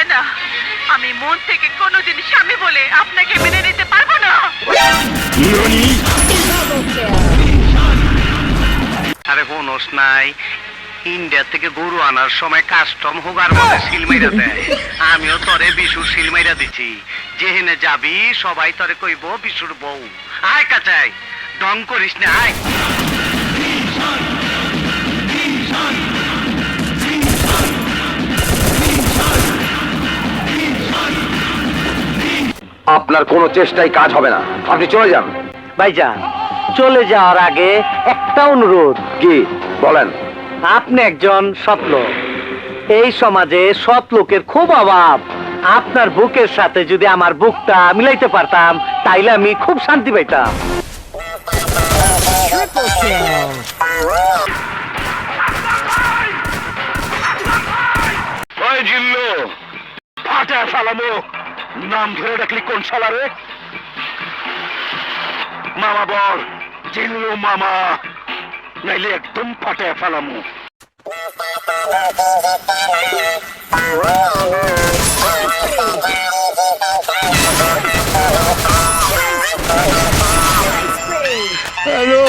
যায় না। আমি মন থেকে কোনোদিন স্বামী বলে আপনাকে মেনে নিতে পারবো না। আরে হোনস নাই, ইন্ডিয়া থেকে গরু আনার সময় কাস্টম হোগার মধ্যে সিল মাইরা দেয়। আমিও তরে বিশুর সিল মাইরা দিছি। যেহেনে যাবি সবাই তরে কইব বিশুর বউ। আয় কাচাই, ডং করিস না, আয়। আপনার কোনো চেষ্টাই কাজ হবে না, আপনি চলে যান। ভাইজান, চলে যাওয়ার আগে একটা অনুরোধ। কি বলেন? আপনি একজন সৎ লোক, এই সমাজে সৎ লোকের খুব অভাব। আপনার বুকের সাথে যদি আমার বুকটা মিলাইতে পারতাম তাইলে আমি খুব শান্তি পাইতাম। ওই জিল্লু, ফাটা ফালামো। নাম ধরে ডাকলি কোন শালারে? মামা বল, জিল্লু মামা, নাইলে একদম ফাটায় ফালামো। হ্যালো।